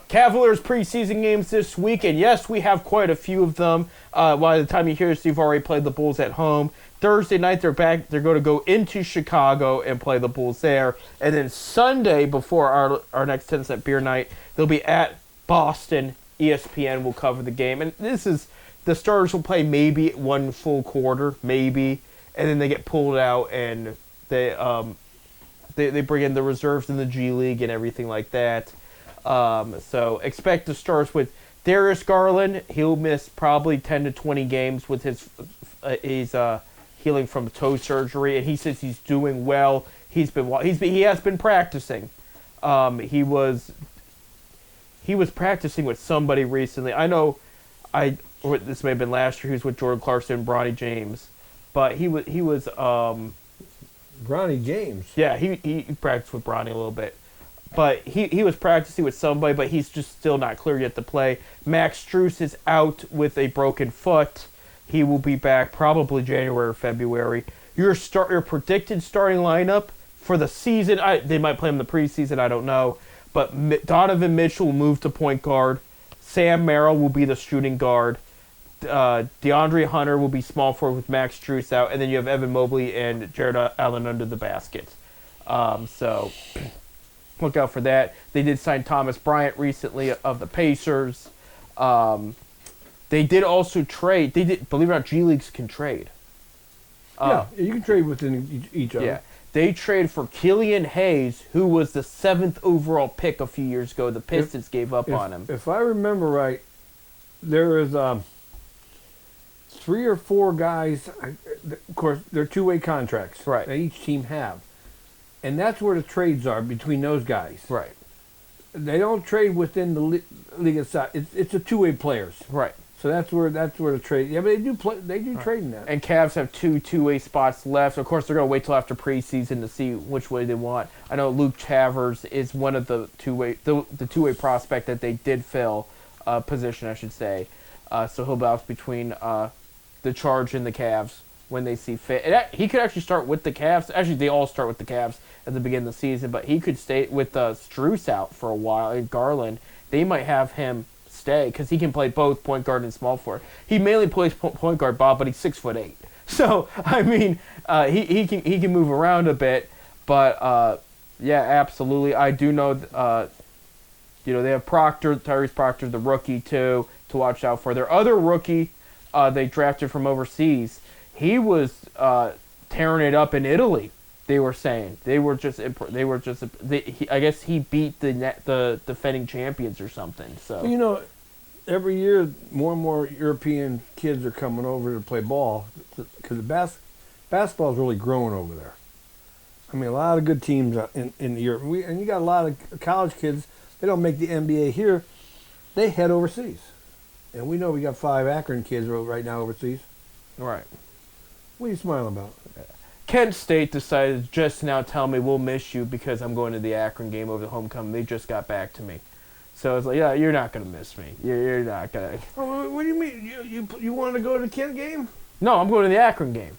Cavaliers preseason games this week, and yes, we have quite a few of them. By the time you hear this, you've already played the Bulls at home. Thursday night, they're back. They're going to go into Chicago and play the Bulls there. And then Sunday, before our next 10 cent beer night, they'll be at Boston. ESPN will cover the game. And the starters will play maybe one full quarter, maybe. And then they get pulled out and they bring in the reserves in the G League and everything like that. So expect the stars with Darius Garland. He'll miss probably 10 to 20 games with his healing from toe surgery, and he says he's doing well. He has been practicing. He was practicing with somebody recently. I know, or this may have been last year. He was with Jordan Clarkson, Bronny James, but he was Bronny James. Yeah, he practiced with Bronny a little bit. But he was practicing with somebody, but he's just still not clear yet to play. Max Strus is out with a broken foot. He will be back probably January or February. Your predicted starting lineup for the season, they might play him in the preseason, I don't know. But Donovan Mitchell will move to point guard. Sam Merrill will be the shooting guard. DeAndre Hunter will be small forward with Max Strus out. And then you have Evan Mobley and Jared Allen under the basket. So look out for that. They did sign Thomas Bryant recently of the Pacers. They did also trade. Believe it or not, G Leagues can trade. Yeah, you can trade within each other. Yeah. They traded for Killian Hayes, who was the 7th overall pick a few years ago. The Pistons gave up on him. If I remember right, there is 3 or 4 guys. Of course, they're two-way contracts. Right. That each team have. And that's where the trades are between those guys. Right. They don't trade within the league side. It's a two-way players. Right. So that's where the trade. Yeah, but they do play. They do trade in that. And Cavs have 2 two-way spots left. Of course, they're going to wait till after preseason to see which way they want. I know Luke Chavers is one of the two-way prospect that they did fill position, I should say. So he'll bounce between the Charge and the Cavs when they see fit. He could actually start with the Cavs. Actually, they all start with the Cavs at the beginning of the season, but he could stay with Strus out for a while and Garland. They might have him stay because he can play both point guard and small forward. He mainly plays point guard, Bob, but he's 6'8". So I mean, he can move around a bit. But yeah, absolutely. I do know. They have Tyrese Proctor, the rookie too, to watch out for. Their other rookie, they drafted from overseas. He was tearing it up in Italy. They were saying I guess he beat the defending champions or something. So every year more and more European kids are coming over to play ball because basketball is really growing over there. I mean, a lot of good teams in Europe, and you got a lot of college kids. They don't make the NBA here; they head overseas, and we know we got 5 Akron kids right now overseas. Right. What are you smiling about? Kent State decided just now tell me we'll miss you because I'm going to the Akron game over the homecoming. They just got back to me. So I was like, yeah, you're not going to miss me. You're not going to. Oh, what do you mean? You wanted to go to the Kent game? No, I'm going to the Akron game.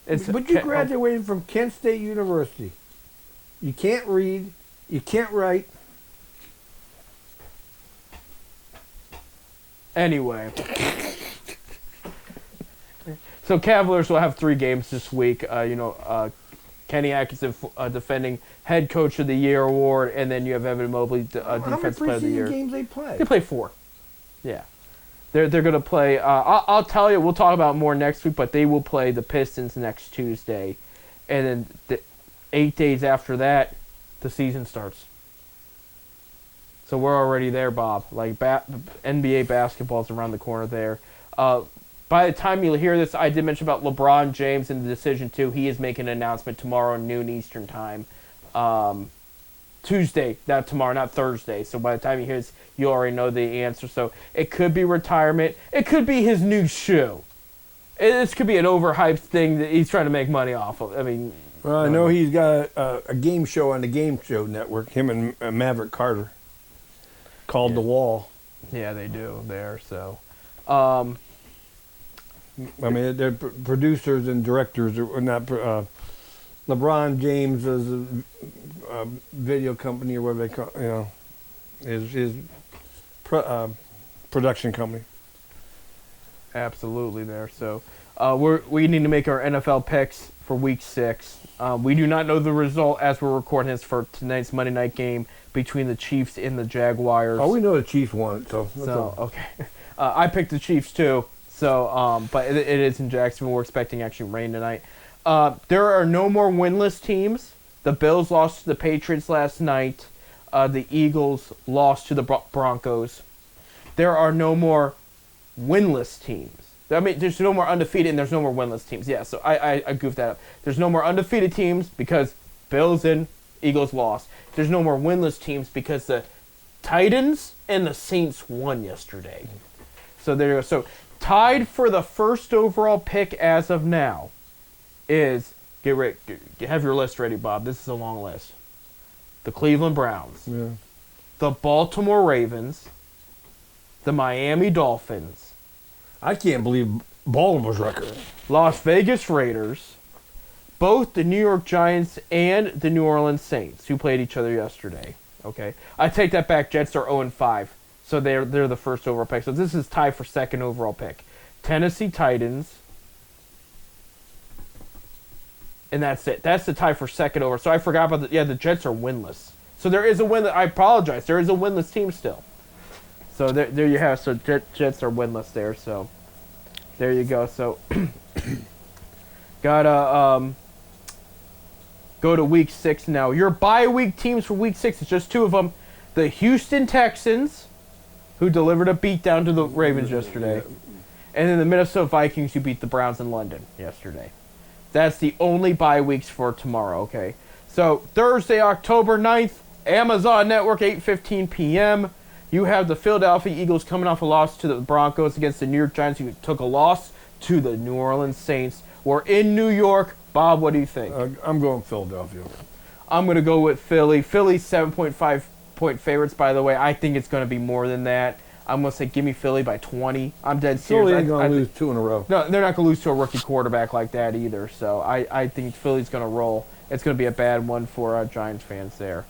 But you graduated from Kent State University. You can't read. You can't write. Anyway. So Cavaliers will have 3 games this week. Kenny Atkinson defending Head Coach of the Year award, and then you have Evan Mobley Defensive Player of the Year. How many preseason games they play? They play 4. Yeah, they're going to play. I'll tell you. We'll talk about more next week, but they will play the Pistons next Tuesday, and then 8 days after that, the season starts. So we're already there, Bob. Like NBA basketball's around the corner there. By the time you'll hear this, I did mention about LeBron James and the decision too. He is making an announcement tomorrow noon Eastern time to Tuesday, not tomorrow, not Thursday. So by the time you hear this, you already know the answer. So it could be retirement. It could be his new shoe. This could be an overhyped thing that he's trying to make money off of. I mean, Well, I know he's got a game show on the Game Show Network, him and Maverick Carter, called The Wall. yeah, they do there. So, I mean, they're producers and directors, or not. LeBron James is a video company, or whatever they call, his production company. absolutely there. So, we need to make our NFL picks for Week 6. We do not know the result as we're recording this for tonight's Monday night game between the Chiefs and the Jaguars. Oh, we know the Chiefs won it, so. Okay. I picked the Chiefs too. So, but it is in Jacksonville. We're expecting actually rain tonight. There are no more winless teams. The Bills lost to the Patriots last night. The Eagles lost to the Broncos. There are no more winless teams. I mean, there's no more undefeated and there's no more winless teams. Yeah, so I goofed that up. There's no more undefeated teams because Bills and Eagles lost. There's no more winless teams because the Titans and the Saints won yesterday. So there you go. So tied for the first overall pick as of now is, have your list ready, Bob. This is a long list. The Cleveland Browns, Yeah. the Baltimore Ravens, the Miami Dolphins, I can't believe Baltimore's record. Las Vegas Raiders, both the New York Giants and the New Orleans Saints, who played each other yesterday. Okay, I take that back. Jets are 0-5, so they're the first overall pick. So this is tied for second overall pick. Tennessee Titans, and that's it. That's the tie for second over. So I forgot about the Jets are winless. So there is a win. I apologize. There is a winless team still. So there you have. So Jets are winless there. So there you go. So gotta go to Week 6 now. Your bye week teams for Week 6 is just two of them. The Houston Texans, who delivered a beatdown to the Ravens yesterday, and then the Minnesota Vikings, who beat the Browns in London yesterday. That's the only bye weeks for tomorrow. Okay. So Thursday, October 9th, Amazon Network, 8:15 p.m. You have the Philadelphia Eagles coming off a loss to the Broncos against the New York Giants, who took a loss to the New Orleans Saints. We're in New York. Bob, what do you think? I'm going Philadelphia. I'm going to go with Philly. Philly's 7.5-point favorites, by the way. I think it's going to be more than that. I'm going to say give me Philly by 20. I'm dead serious. Philly ain't going to lose two in a row. No, they're not going to lose to a rookie quarterback like that either. So I think Philly's going to roll. It's going to be a bad one for Giants fans there.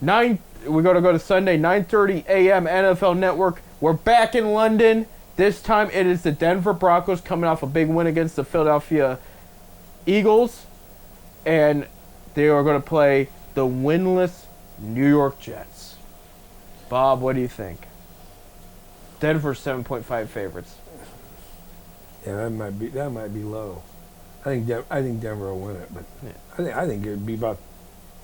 We're going to go to Sunday, 9:30 a.m. NFL Network. We're back in London. This time it is the Denver Broncos coming off a big win against the Philadelphia Eagles. And they are going to play the winless New York Jets. Bob, what do you think? Denver's 7.5 favorites. Yeah, that might be low. I think Denver will win it, but Yeah. I think it'd be about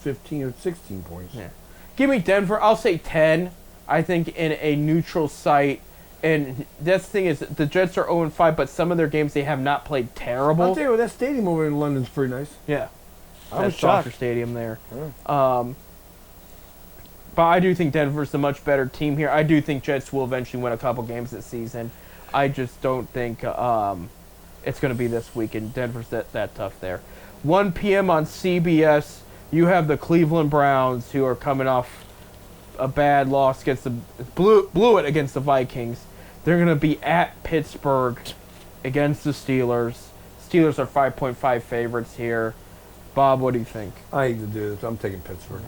15 or 16 points. Yeah. Give me Denver. I'll say 10. I think in a neutral site. And that's the thing is, the Jets are 0-5, but some of their games they have not played terrible. I'll tell you what, that stadium over in London's pretty nice. Yeah. I was That soccer shocked. stadium there. Yeah. But I do think Denver's a much better team here. I do think Jets will eventually win a couple games this season. I just don't think it's going to be this week, and Denver's that tough there. 1 p.m. on CBS, you have the Cleveland Browns, who are coming off a bad loss against the blew it against the Vikings. They're going to be at Pittsburgh against the Steelers. Steelers are 5.5 favorites here. Bob, what do you think? I hate to do this. I'm taking Pittsburgh.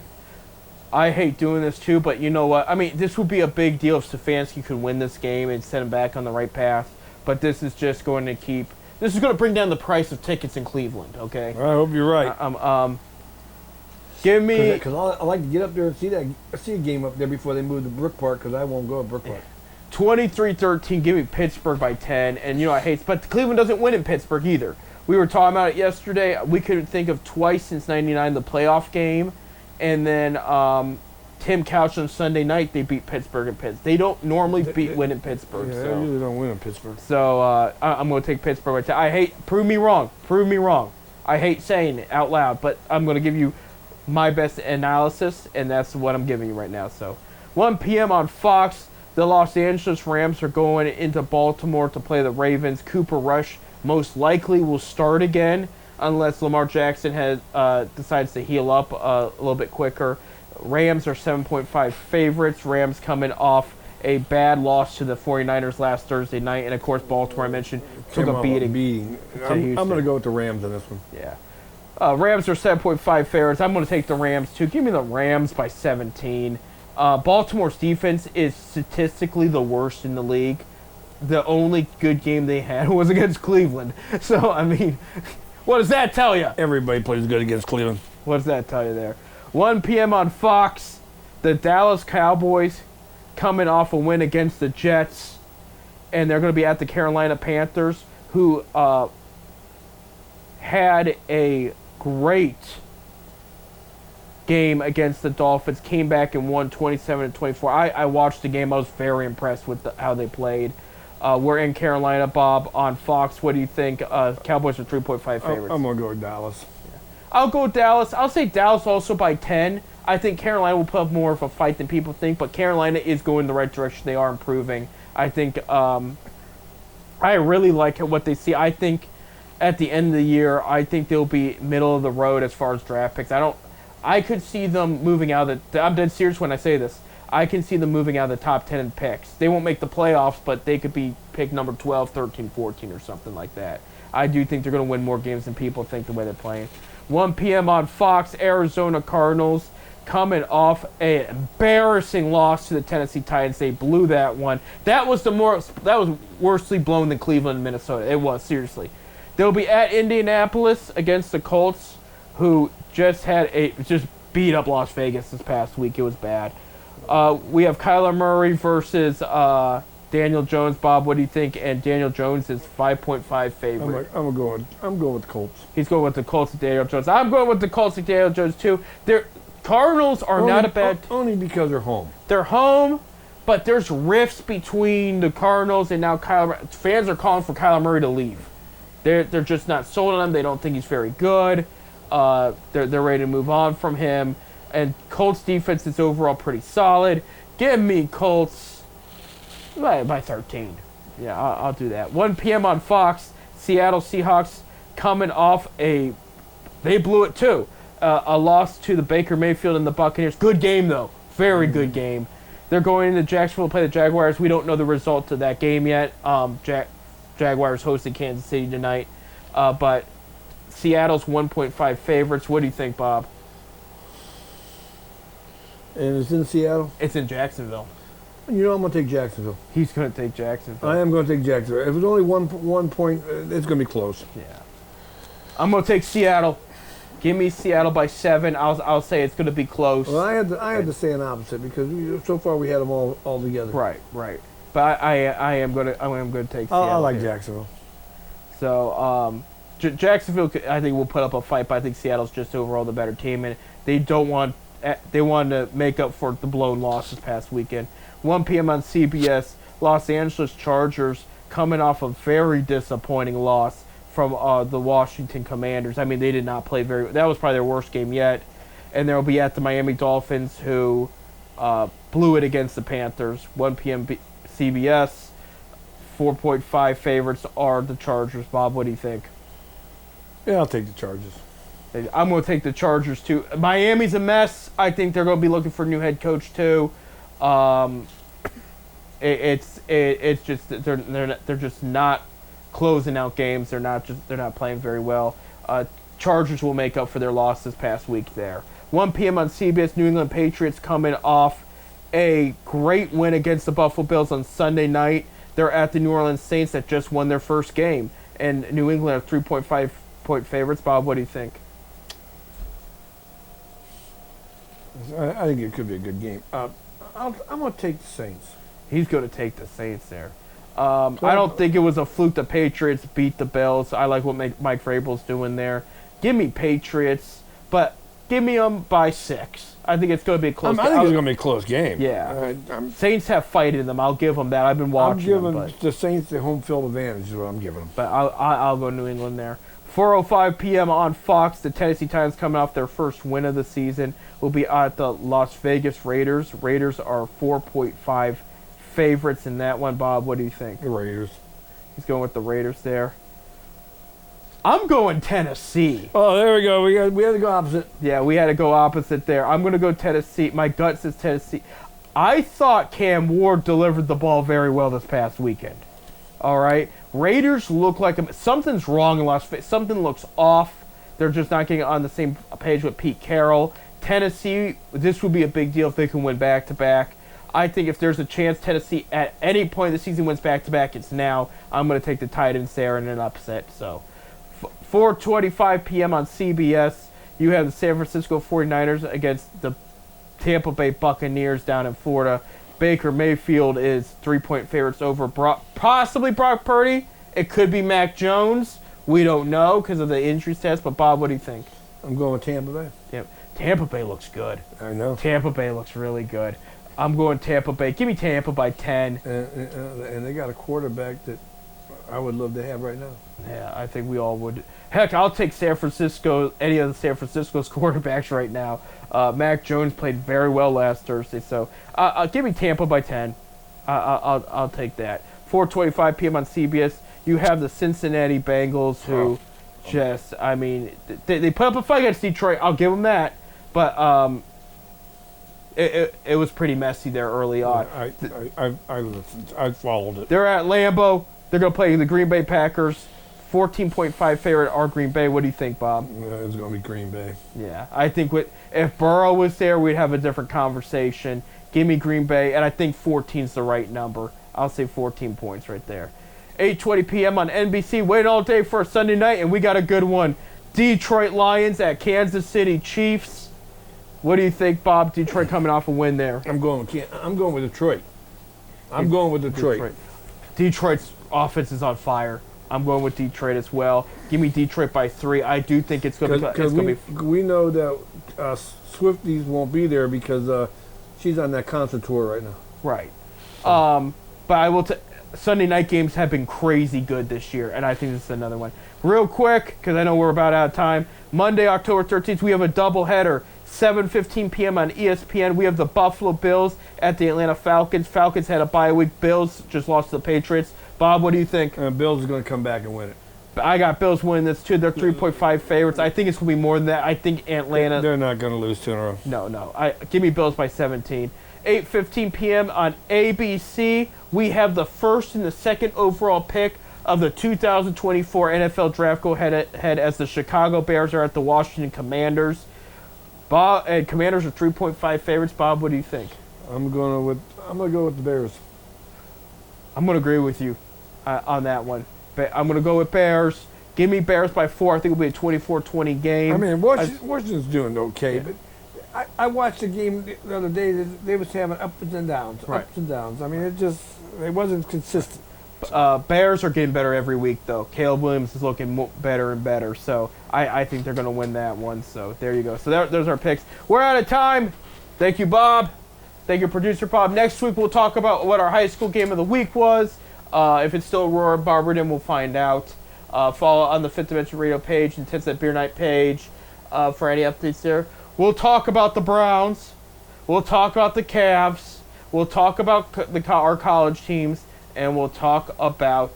I hate doing this too, but you know what? I mean, this would be a big deal if Stefanski could win this game and set him back on the right path. But this is just going to this is going to bring down the price of tickets in Cleveland, okay? I hope you're right. Give me... Because I like to get up there and see a game up there before they move to Brook Park, because I won't go to Brook Park. 23-13, give me Pittsburgh by 10. And, you know, I hate... But Cleveland doesn't win in Pittsburgh either. We were talking about it yesterday. We couldn't think of twice since 99 the playoff game. And then Tim Couch on Sunday night, they beat Pittsburgh in Pittsburgh. They don't normally win in Pittsburgh. Yeah, so. they usually don't win in Pittsburgh. So I'm going to take Pittsburgh by 10. Prove me wrong. I hate saying it out loud, but I'm going to give you my best analysis, and that's what I'm giving you right now. So, 1 p.m. on Fox, the Los Angeles Rams are going into Baltimore to play the Ravens. Cooper Rush most likely will start again unless Lamar Jackson decides to heal up a little bit quicker. Rams are 7.5 favorites. Rams coming off a bad loss to the 49ers last Thursday night. And, of course, Baltimore, I mentioned, took a beating. I'm going to go with the Rams in this one. Yeah. Rams are 7.5 favorites. I'm going to take the Rams, too. Give me the Rams by 17. Baltimore's defense is statistically the worst in the league. The only good game they had was against Cleveland. So, I mean, what does that tell you? Everybody plays good against Cleveland. What does that tell you there? 1 p.m. on Fox, the Dallas Cowboys coming off a win against the Jets, and they're going to be at the Carolina Panthers, who had a great game against the Dolphins, came back and won 27-24. I watched the game. I was very impressed with how they played. We're in Carolina, Bob, on Fox. What do you think? Cowboys are 3.5 favorites. I'm going to go with Dallas. I'll go Dallas. I'll say Dallas also by 10. I think Carolina will put up more of a fight than people think, but Carolina is going the right direction. They are improving. I think I really like what they see. I think at the end of the year, I think they'll be middle of the road as far as draft picks. I could see them moving out of I'm dead serious when I say this. I can see them moving out of the top 10 in picks. They won't make the playoffs, but they could be pick number 12, 13, 14 or something like that. I do think they're going to win more games than people think the way they're playing. 1 p.m. on Fox, Arizona Cardinals coming off an embarrassing loss to the Tennessee Titans. They blew that one. That was worsely blown than Cleveland and Minnesota. It was, seriously. They'll be at Indianapolis against the Colts, who just beat up Las Vegas this past week. It was bad. We have Kyler Murray versus Daniel Jones. Bob, what do you think? And Daniel Jones is 5.5 favorite. I'm going with the Colts. He's going with the Colts and Daniel Jones. I'm going with the Colts and Daniel Jones too. Cardinals are not a bad. Only because they're home. They're home, but there's rifts between the Cardinals and now Kyler. Fans are calling for Kyler Murray to leave. They're just not sold on him. They don't think he's very good. They're ready to move on from him. And Colts defense is overall pretty solid. Give me Colts by 13. Yeah, I'll do that. 1 p.m. on Fox, Seattle Seahawks coming off they blew it too. A loss to the Baker Mayfield and the Buccaneers. Good game, though. Very good game. They're going into Jacksonville to play the Jaguars. We don't know the result of that game yet. Jaguars hosting Kansas City tonight. But Seattle's 1.5 favorites. What do you think, Bob? And it's in Seattle? It's in Jacksonville. I'm going to take Jacksonville. He's going to take Jacksonville. I am going to take Jacksonville. If it's only one point, it's going to be close. Yeah. I'm going to take Seattle. Give me Seattle by 7. I'll say it's going to be close. Well, I had to say an opposite because so far we had them all together. Right. But I am going to take Seattle. I like Jacksonville. So Jacksonville, I think, will put up a fight, but I think Seattle's just overall the better team, and they want to make up for the blown loss this past weekend. 1 p.m. on CBS, Los Angeles Chargers coming off a very disappointing loss from the Washington Commanders. I mean, they did not play that was probably their worst game yet. And they'll be at the Miami Dolphins, who blew it against the Panthers. 1 p.m. CBS, 4.5 favorites are the Chargers. Bob, what do you think? Yeah, I'll take the Chargers. I'm going to take the Chargers, too. Miami's a mess. I think they're going to be looking for a new head coach, too. It's just they're just not closing out games. They're not playing very well. Chargers will make up for their loss this past week there. 1 p.m. on CBS, New England Patriots coming off a great win against the Buffalo Bills on Sunday night. They're at the New Orleans Saints that just won their first game. And New England are 3.5-point favorites. Bob, what do you think? I think it could be a good game. I'm going to take the Saints. He's going to take the Saints there. I don't think it was a fluke the Patriots beat the Bills. I like what Mike Vrabel's doing there. Give me Patriots, but give me them by 6. I think it's going to be a close game. I think it's going to be a close game. Yeah. Saints have fight in them. I'll give them that. I've been watching them. I'm giving the Saints the home field advantage is what I'm giving them. But I'll go New England there. 4:05 p.m. on Fox. The Tennessee Titans coming off their first win of the season will be at the Las Vegas Raiders. Raiders are 4.5 favorites in that one. Bob, what do you think? The Raiders. He's going with the Raiders there. I'm going Tennessee. Oh, there we go. We had to go opposite. Yeah, we had to go opposite there. I'm going to go Tennessee. My gut says Tennessee. I thought Cam Ward delivered the ball very well this past weekend. All right? Raiders look like something's wrong in Las Vegas. Something looks off. They're just not getting on the same page with Pete Carroll. Tennessee, this would be a big deal if they can win back-to-back. I think if there's a chance Tennessee at any point of the season wins back-to-back, it's now. I'm going to take the Titans there in an upset. So, 4:25 p.m. on CBS, you have the San Francisco 49ers against the Tampa Bay Buccaneers down in Florida. Baker Mayfield is 3-point favorites over possibly Brock Purdy. It could be Mac Jones. We don't know because of the injury stats. But, Bob, what do you think? I'm going with Tampa Bay. Yeah, Tampa Bay looks good. I know. Tampa Bay looks really good. I'm going Tampa Bay. Give me Tampa by 10. And they got a quarterback that I would love to have right now. Yeah, I think we all would. Heck, I'll take San Francisco, any of the San Francisco's quarterbacks right now. Mac Jones played very well last Thursday, so give me Tampa by 10. I'll take that. 4:25 p.m. on CBS, you have the Cincinnati Bengals, who they put up a fight against Detroit. I'll give them that, but it was pretty messy there early on. I listened. I followed it. They're at Lambeau. They're going to play the Green Bay Packers. 14.5 favorite are Green Bay. What do you think, Bob? It's going to be Green Bay. Yeah, I think if Burrow was there, we'd have a different conversation. Give me Green Bay, and I think 14 is the right number. I'll say 14 points right there. 8:20 p.m. on NBC. Waiting all day for a Sunday night, and we got a good one. Detroit Lions at Kansas City Chiefs. What do you think, Bob? Detroit coming off a win there. I'm going with Detroit. I'm going with Detroit. Detroit's offense is on fire. I'm going with Detroit as well. Give me Detroit by 3. I do think it's going to be. We know that Swifties won't be there because she's on that concert tour right now. Right. But I will. Sunday night games have been crazy good this year, and I think this is another one. Real quick, because I know we're about out of time. Monday, October 13th, we have a doubleheader. 7:15 p.m. on ESPN. We have the Buffalo Bills at the Atlanta Falcons. Falcons had a bye week. Bills just lost to the Patriots. Bob, what do you think? Bills is going to come back and win it. I got Bills winning this too. They're 3.5 favorites. I think it's going to be more than that. I think Atlanta. They're not going to lose 2 in a row. No. Give me Bills by 17. 8:15 p.m. on ABC. We have the first and the second overall pick of the 2024 NFL Draft. Go ahead as the Chicago Bears are at the Washington Commanders. Bob and Commanders are 3.5 favorites. Bob, what do you think? I'm going to go with the Bears. I'm going to agree with you on that one. I'm going to go with Bears. Give me Bears by 4. I think it'll be a 24-20 game. I mean, Washington's doing okay, yeah. But I watched the game the other day. They was having ups and downs, right. Ups and downs. I mean, it wasn't consistent. Bears are getting better every week, though. Caleb Williams is looking better and better. So I think they're going to win that one. So there you go. So those are our picks. We're out of time. Thank you, Bob. Thank you, producer Bob. Next week we'll talk about what our high school game of the week was. If it's still Aurora Barberton, we'll find out. Follow on the Fifth Dimension Radio page and Tinset Beer Night page for any updates there. We'll talk about the Browns. We'll talk about the Cavs. We'll talk about our college teams. And we'll talk about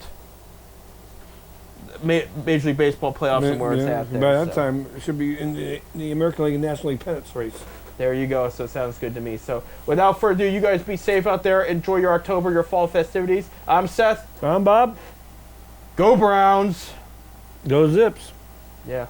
Major League Baseball playoffs and where it's at there. By that time, it should be in the American League and National League pennants race. There you go. So it sounds good to me. So without further ado, you guys be safe out there. Enjoy your October, your fall festivities. I'm Seth. I'm Bob. Go Browns. Go Zips. Yeah.